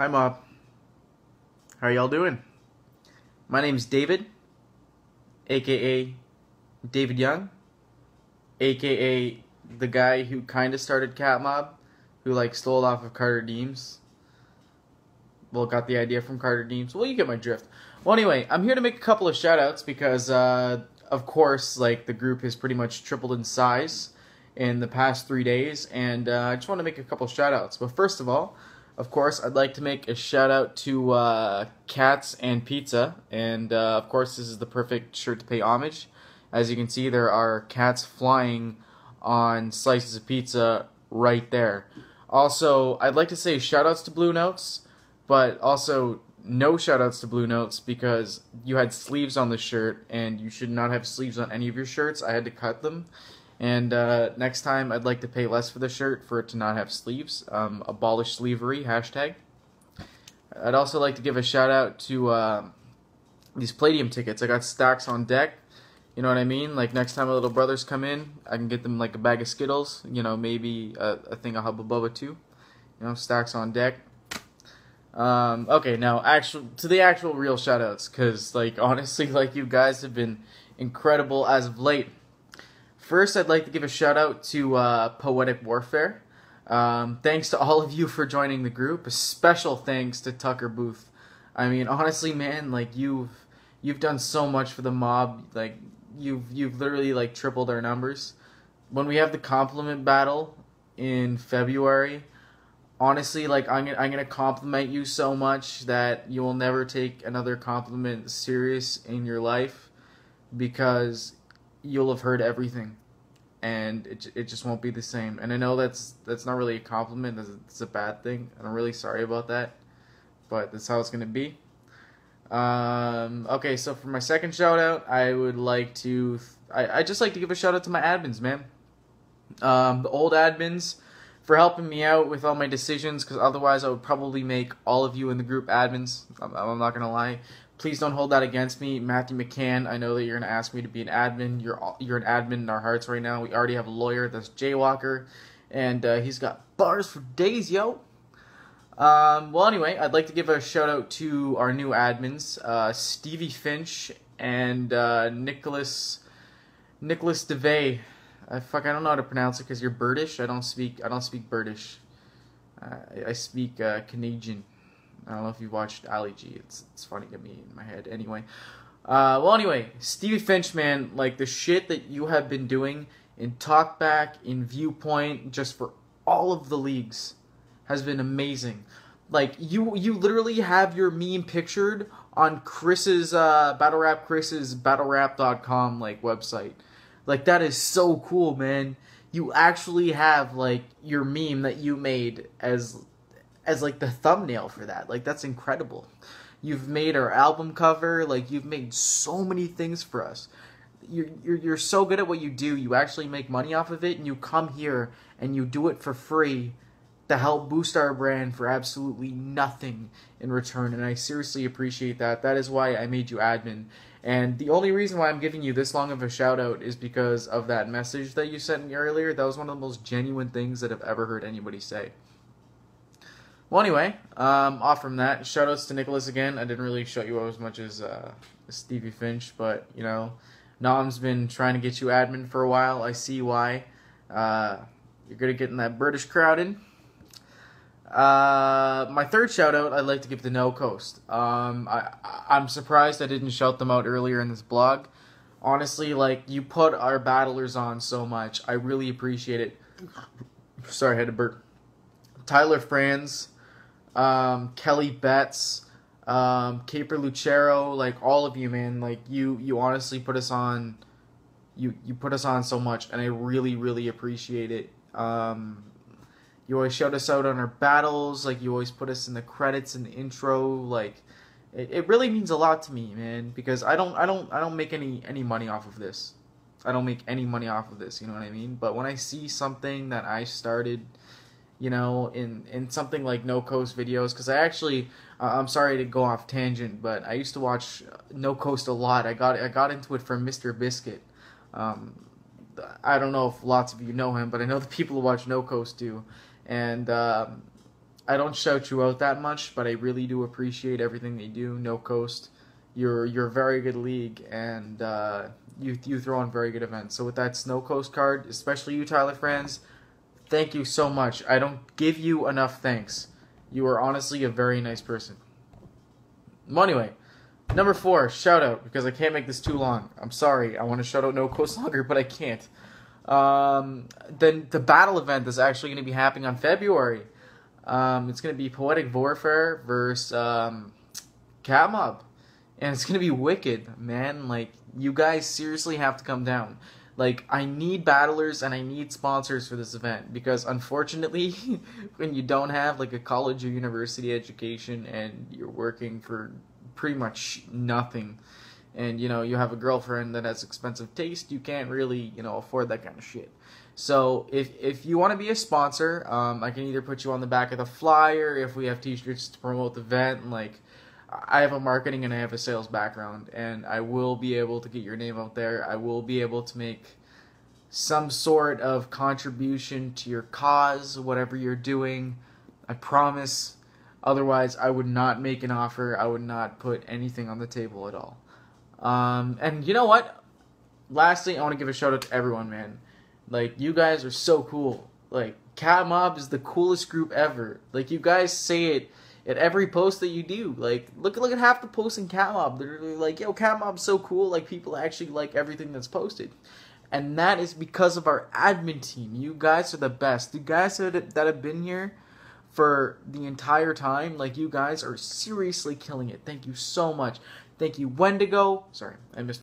Hi, Mob. How are y'all doing? My name's David, aka David Young, aka the guy who kind of started Cat Mob, who stole off of Carter Deems. Well, got the idea from Carter Deems. Well, you get my drift. Well, anyway, I'm here to make a couple of shout-outs because, of course, the group has pretty much tripled in size in the past 3 days, and I just want to make a couple of shout-outs. But first of all, of course, I'd like to make a shout-out to Cats and Pizza, and, of course, this is the perfect shirt to pay homage. As you can see, there are cats flying on slices of pizza right there. Also, I'd like to say shout-outs to Blue Notes, but also no shout-outs to Blue Notes because you had sleeves on the shirt, and you should not have sleeves on any of your shirts. I had to cut them. And next time, I'd like to pay less for the shirt for it to not have sleeves. Abolish sleevery, hashtag. I'd also like to give a shout out to these Palladium tickets. I got stacks on deck. You know what I mean? Next time my little brothers come in, I can get them a bag of Skittles. You know, maybe a thing of Hubba Bubba too. You know, stacks on deck. Okay, now to the actual real shout outs. Because, honestly, you guys have been incredible as of late. First, I'd like to give a shout out to Poetic Warfare. Thanks to all of you for joining the group. A special thanks to Tucker Booth. I mean, honestly, man, you've done so much for the mob. You've literally tripled our numbers. When we have the compliment battle in February, honestly, I'm gonna compliment you so much that you will never take another compliment serious in your life because you'll have heard everything, and it just won't be the same. And I know that's not really a compliment, it's a bad thing, and I'm really sorry about that, but that's how it's gonna be. Okay, so for my second shout out, I would like to I just like to give a shout out to my admins, man. The old admins for helping me out with all my decisions, because otherwise I would probably make all of you in the group admins. I'm not gonna lie. Please don't hold that against me. Matthew McCann, I know that you're going to ask me to be an admin. You're an admin in our hearts right now. We already have a lawyer. That's Jaywalker. And he's got bars for days, yo. Well, anyway, I'd like to give a shout-out to our new admins, Stevie Finch and Nicholas DeVay. I don't know how to pronounce it because you're British. I don't speak British. I speak Canadian. I don't know if you watched Ali G. It's funny to me in my head. Anyway. Well, anyway, Stevie Finch, man, the shit that you have been doing in Talkback, in Viewpoint, just for all of the leagues has been amazing. You literally have your meme pictured on Chris's, Chris's BattleRap.com, website. That is so cool, man. You actually have, your meme that you made as the thumbnail for that. That's incredible. You've made our album cover. You've made so many things for us. You're so good at what you do. You actually make money off of it, and you come here and you do it for free to help boost our brand for absolutely nothing in return, and I seriously appreciate that. That is why I made you admin. And the only reason why I'm giving you this long of a shout out is because of that message that you sent me earlier. That was one of the most genuine things that I've ever heard anybody say. Well, anyway, off from that, shoutouts to Nicholas again. I didn't really shout you out as much as Stevie Finch, but, Nom's been trying to get you admin for a while. I see why. You're good at getting that British crowd in. My third shoutout I'd like to give to No Coast. I'm surprised I didn't shout them out earlier in this blog. Honestly, you put our battlers on so much. I really appreciate it. Sorry, I had to burp. Tyler Franz, Kelly Betts, Caper Lucero, all of you, man, you honestly put us on, you put us on so much, and I really, really appreciate it. You always shout us out on our battles, you always put us in the credits and the intro, it really means a lot to me, man, because I don't make any money off of this. I don't make any money off of this, you know what I mean? But when I see something that I started, in something like No Coast videos, because I actually, I'm sorry to go off tangent, but I used to watch No Coast a lot. I got into it from Mr. Biscuit. I don't know if lots of you know him, but I know the people who watch No Coast do. And I don't shout you out that much, but I really do appreciate everything they do. No Coast, you're a very good league, and you throw on very good events. So with that Snow Coast card, especially you Tyler fans, thank you so much. I don't give you enough thanks. You are honestly a very nice person. Well, anyway, number 4, shout out, because I can't make this too long. I'm sorry. I want to shout out No Coast longer, but I can't. Then the battle event is actually going to be happening on February. It's going to be Poetic Warfare versus Cat Mob. And it's going to be wicked, man. Like, you guys seriously have to come down. Like, I need battlers and I need sponsors for this event. Because, unfortunately, when you don't have, like, a college or university education and you're working for pretty much nothing, and, you know, you have a girlfriend that has expensive taste, you can't really, you know, afford that kind of shit. So if you want to be a sponsor, I can either put you on the back of the flyer if we have t-shirts to promote the event. Like, I have a marketing and I have a sales background, and I will be able to get your name out there. I will be able to make some sort of contribution to your cause, whatever you're doing. I promise. Otherwise, I would not make an offer. I would not put anything on the table at all. And you know what? Lastly, I want to give a shout out to everyone, man. Like, you guys are so cool. Like, Cat Mob is the coolest group ever. Like, you guys say it at every post that you do. Like, look at half the posts in Cat Mob. They're like, yo, Cat Mob's so cool. Like, people actually like everything that's posted. And that is because of our admin team. You guys are the best. The guys that have been here for the entire time, like, you guys are seriously killing it. Thank you so much. Thank you, Wendigo. Sorry, I missed